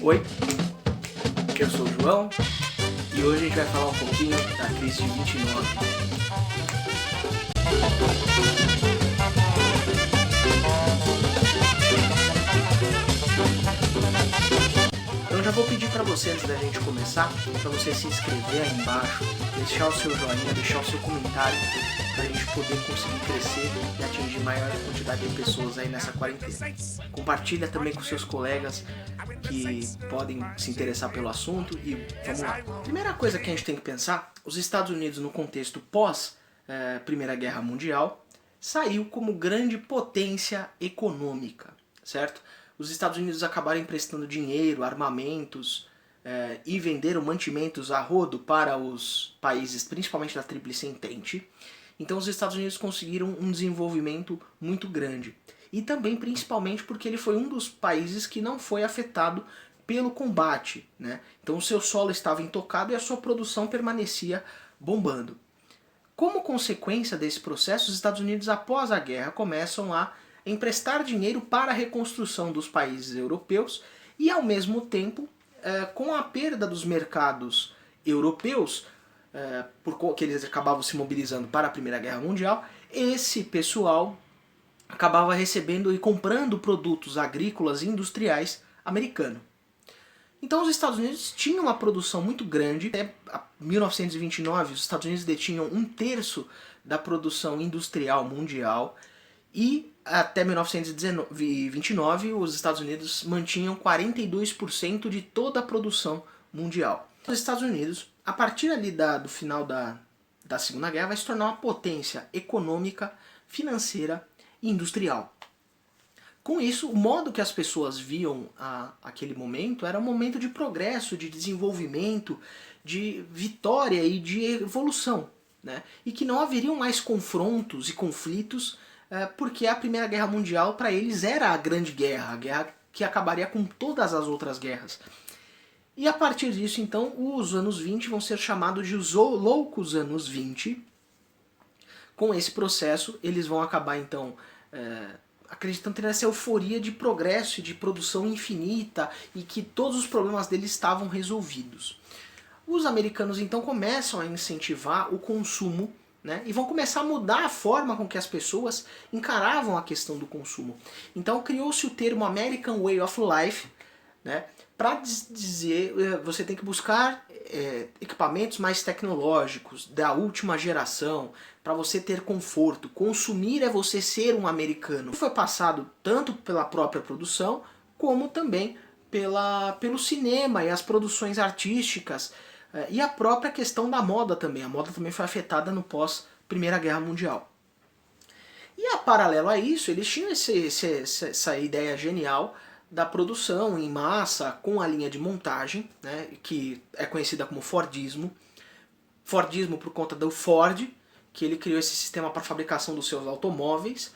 Oi, eu sou o João e hoje a gente vai falar um pouquinho da crise de 29. Eu já vou pedir para você, antes da gente começar, para você se inscrever aí embaixo, deixar o seu joinha, deixar o seu comentário, para a gente poder conseguir crescer e atingir maior quantidade de pessoas aí nessa quarentena. Compartilha também com seus colegas que podem se interessar pelo assunto e vamos lá. Primeira coisa que a gente tem que pensar, os Estados Unidos no contexto pós Primeira Guerra Mundial saiu como grande potência econômica, certo? Os Estados Unidos acabaram emprestando dinheiro, armamentos e venderam mantimentos a rodo para os países, principalmente da Tríplice Entente. Então os Estados Unidos conseguiram um desenvolvimento muito grande. E também, principalmente, porque ele foi um dos países que não foi afetado pelo combate, né? Então o seu solo estava intocado e a sua produção permanecia bombando. Como consequência desse processo, os Estados Unidos, após a guerra, começam a emprestar dinheiro para a reconstrução dos países europeus e, ao mesmo tempo, com a perda dos mercados europeus, porque eles acabavam se mobilizando para a Primeira Guerra Mundial, esse pessoal acabava recebendo e comprando produtos agrícolas e industriais americanos. Então os Estados Unidos tinham uma produção muito grande. Até 1929 os Estados Unidos detinham 1/3 da produção industrial mundial e até 1929 os Estados Unidos mantinham 42% de toda a produção mundial. Os Estados Unidos, a partir ali do final da Segunda Guerra, vai se tornar uma potência econômica, financeira e industrial. Com isso, o modo que as pessoas viam aquele momento era um momento de progresso, de desenvolvimento, de vitória e de evolução, né? E que não haveriam mais confrontos e conflitos, porque a Primeira Guerra Mundial para eles era a grande guerra, a guerra que acabaria com todas as outras guerras. E a partir disso, então, os anos 20 vão ser chamados de os loucos anos 20. Com esse processo, eles vão acabar, então, acreditando ter essa euforia de progresso e de produção infinita e que todos os problemas deles estavam resolvidos. Os americanos, então, começam a incentivar o consumo, né, e vão começar a mudar a forma com que as pessoas encaravam a questão do consumo. Então criou-se o termo American Way of Life, né, para dizer você tem que buscar equipamentos mais tecnológicos, da última geração, para você ter conforto. Consumir é você ser um americano. Foi passado tanto pela própria produção, como também pelo cinema e as produções artísticas, e a própria questão da moda também. A moda também foi afetada no pós-Primeira Guerra Mundial. E a paralelo a isso, eles tinham essa ideia genial da produção em massa com a linha de montagem, né, que é conhecida como Fordismo. Fordismo por conta do Ford, que ele criou esse sistema para a fabricação dos seus automóveis.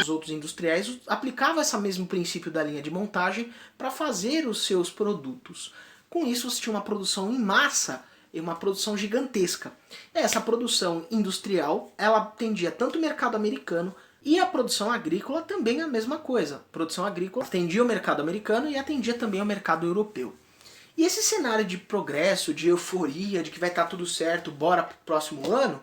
Outros industriais aplicavam esse mesmo princípio da linha de montagem para fazer os seus produtos. Com isso você tinha uma produção em massa e uma produção gigantesca. Essa produção industrial, ela atendia tanto o mercado americano e a produção agrícola também a mesma coisa. A produção agrícola atendia o mercado americano e atendia também o mercado europeu. E esse cenário de progresso, de euforia, de que vai estar tudo certo, bora pro próximo ano,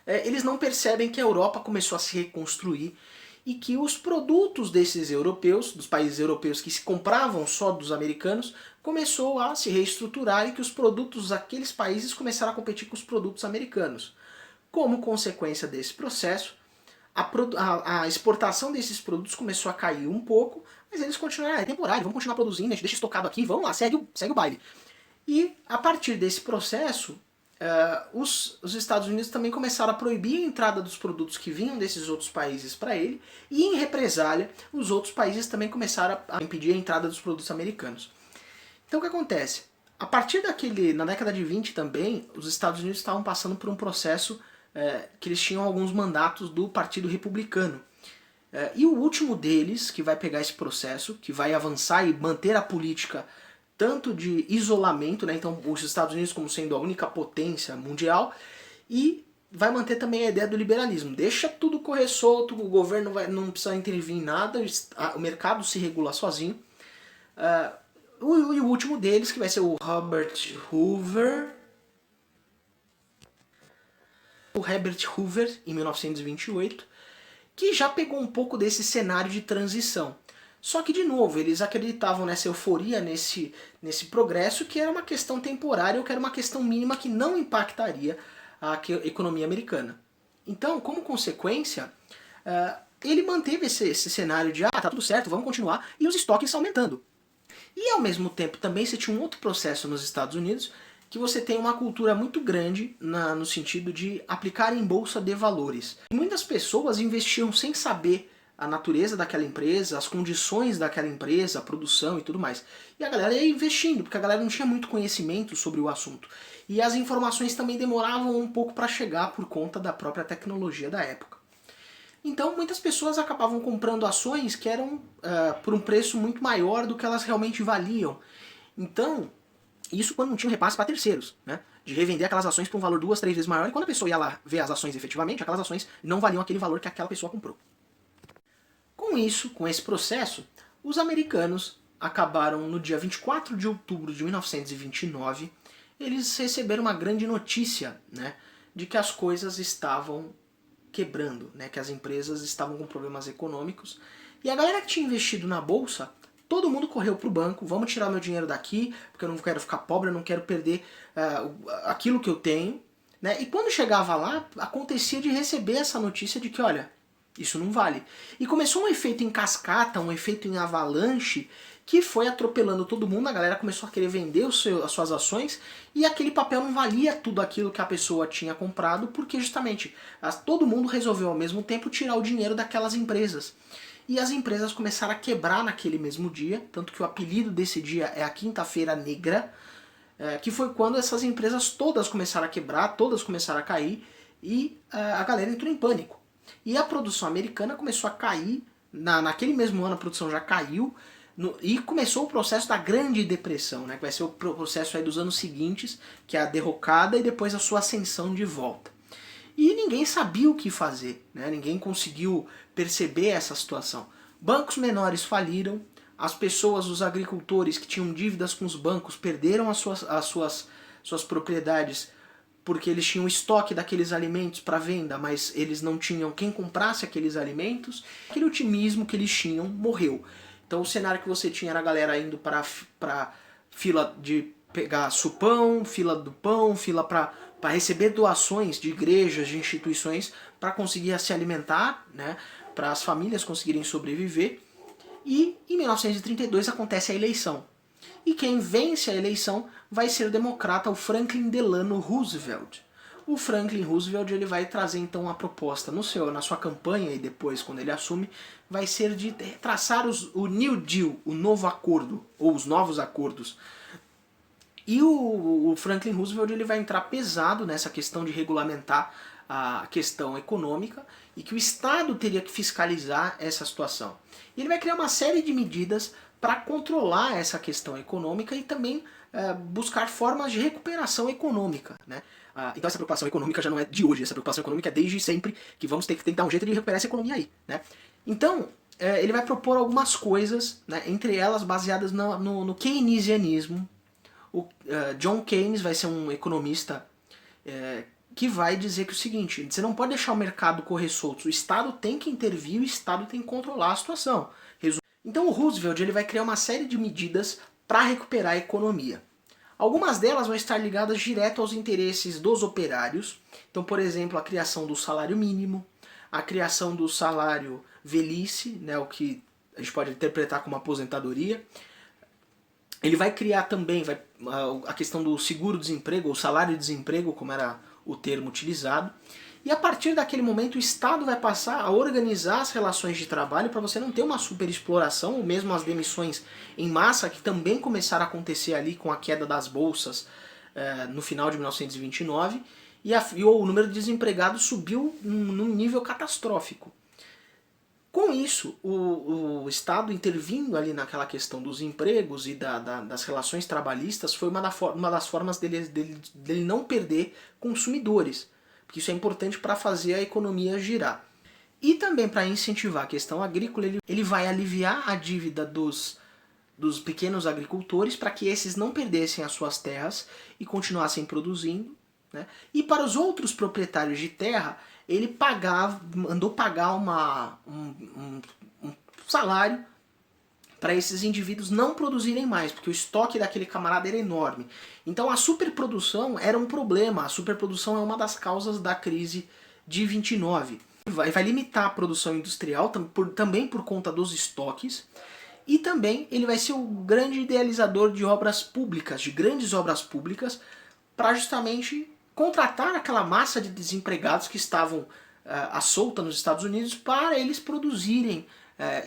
eles não percebem que a Europa começou a se reconstruir e que os produtos desses europeus, dos países europeus que se compravam só dos americanos, começou a se reestruturar e que os produtos daqueles países começaram a competir com os produtos americanos. Como consequência desse processo, a exportação desses produtos começou a cair um pouco, mas eles continuaram, é temporário, vamos continuar produzindo, a gente deixa estocado aqui, vamos lá, segue o baile. E a partir desse processo, os Estados Unidos também começaram a proibir a entrada dos produtos que vinham desses outros países para ele, e em represália, os outros países também começaram a impedir a entrada dos produtos americanos. Então o que acontece? A partir na década de 20 também, os Estados Unidos estavam passando por um processo que eles tinham alguns mandatos do Partido Republicano. E o último deles, que vai pegar esse processo, que vai avançar e manter a política tanto de isolamento, né? Então os Estados Unidos como sendo a única potência mundial, e vai manter também a ideia do liberalismo. Deixa tudo correr solto, o governo não precisa intervir em nada, o mercado se regula sozinho. E o último deles, que vai ser o Herbert Hoover, em 1928, que já pegou um pouco desse cenário de transição. Só que, de novo, eles acreditavam nessa euforia, nesse progresso, que era uma questão temporária ou que era uma questão mínima que não impactaria a economia americana. Então, como consequência, ele manteve esse cenário de tá tudo certo, vamos continuar, e os estoques aumentando. E ao mesmo tempo também você tinha um outro processo nos Estados Unidos, que você tem uma cultura muito grande no sentido de aplicar em bolsa de valores. Muitas pessoas investiam sem saber a natureza daquela empresa, as condições daquela empresa, a produção e tudo mais. E a galera ia investindo, porque a galera não tinha muito conhecimento sobre o assunto. E as informações também demoravam um pouco para chegar por conta da própria tecnologia da época. Então muitas pessoas acabavam comprando ações que eram por um preço muito maior do que elas realmente valiam. Então, isso quando não tinha um repasse para terceiros, né? De revender aquelas ações por um valor 2, 3 vezes maior, e quando a pessoa ia lá ver as ações efetivamente, aquelas ações não valiam aquele valor que aquela pessoa comprou. Com isso, com esse processo, os americanos acabaram no dia 24 de outubro de 1929, eles receberam uma grande notícia, né, de que as coisas estavam quebrando, né, que as empresas estavam com problemas econômicos, e a galera que tinha investido na bolsa, todo mundo correu para o banco, vamos tirar meu dinheiro daqui, porque eu não quero ficar pobre, eu não quero perder aquilo que eu tenho, né? E quando chegava lá, acontecia de receber essa notícia de que, olha, isso não vale. E começou um efeito em cascata, um efeito em avalanche, que foi atropelando todo mundo, a galera começou a querer vender as suas ações, e aquele papel não valia tudo aquilo que a pessoa tinha comprado, porque justamente todo mundo resolveu ao mesmo tempo tirar o dinheiro daquelas empresas. E as empresas começaram a quebrar naquele mesmo dia, tanto que o apelido desse dia é a Quinta-feira Negra, que foi quando essas empresas todas começaram a quebrar, todas começaram a cair, e a galera entrou em pânico. E a produção americana começou a cair, naquele mesmo ano a produção já caiu, e começou o processo da Grande Depressão, né, que vai ser o processo aí dos anos seguintes, que é a derrocada e depois a sua ascensão de volta. E ninguém sabia o que fazer, né? Ninguém conseguiu perceber essa situação. Bancos menores faliram, as pessoas, os agricultores que tinham dívidas com os bancos perderam as suas propriedades porque eles tinham estoque daqueles alimentos para venda, mas eles não tinham quem comprasse aqueles alimentos. Aquele otimismo que eles tinham morreu. Então o cenário que você tinha era a galera indo para fila de pegar supão, fila do pão, fila para receber doações de igrejas, de instituições, para conseguir se alimentar, né, para as famílias conseguirem sobreviver. E em 1932 acontece a eleição. E quem vence a eleição vai ser o democrata, o Franklin Delano Roosevelt. O Franklin Roosevelt ele vai trazer então uma proposta na sua campanha, e depois quando ele assume, vai ser de traçar o New Deal, o novo acordo, ou os novos acordos. E o Franklin Roosevelt ele vai entrar pesado nessa questão de regulamentar a questão econômica e que o Estado teria que fiscalizar essa situação. E ele vai criar uma série de medidas para controlar essa questão econômica e também buscar formas de recuperação econômica, né? Então essa preocupação econômica já não é de hoje, essa preocupação econômica é desde sempre, que vamos ter que dar um jeito de recuperar essa economia aí, né? Então ele vai propor algumas coisas, né, entre elas baseadas no keynesianismo. O John Keynes vai ser um economista que vai dizer que é o seguinte: você não pode deixar o mercado correr solto, o Estado tem que intervir, o Estado tem que controlar a situação. Então o Roosevelt ele vai criar uma série de medidas para recuperar a economia. Algumas delas vão estar ligadas direto aos interesses dos operários. Então, por exemplo, a criação do salário mínimo, a criação do salário velhice, né, o que a gente pode interpretar como aposentadoria. Ele vai criar também a questão do seguro-desemprego, ou salário-desemprego, como era o termo utilizado. E a partir daquele momento o Estado vai passar a organizar as relações de trabalho para você não ter uma superexploração, ou mesmo as demissões em massa, que também começaram a acontecer ali com a queda das bolsas no final de 1929, e o número de desempregados subiu num nível catastrófico. Com isso, o Estado intervindo ali naquela questão dos empregos e das relações trabalhistas foi uma das formas dele não perder consumidores, porque isso é importante para fazer a economia girar. E também para incentivar a questão agrícola, ele vai aliviar a dívida dos pequenos agricultores para que esses não perdessem as suas terras e continuassem produzindo, né? E para os outros proprietários de terra, ele mandou pagar um salário para esses indivíduos não produzirem mais, porque o estoque daquele camarada era enorme. Então a superprodução era um problema, a superprodução é uma das causas da crise de 29. Vai limitar a produção industrial também por conta dos estoques, e também ele vai ser o grande idealizador de obras públicas, de grandes obras públicas, para justamente contratar aquela massa de desempregados que estavam à solta nos Estados Unidos para eles produzirem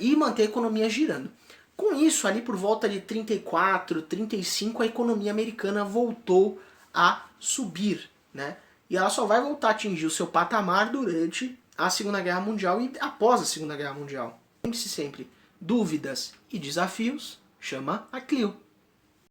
e manter a economia girando. Com isso, ali por volta de 34, 35, a economia americana voltou a subir, né? E ela só vai voltar a atingir o seu patamar durante a Segunda Guerra Mundial e após a Segunda Guerra Mundial. Lembre-se sempre, dúvidas e desafios, chama a Clio.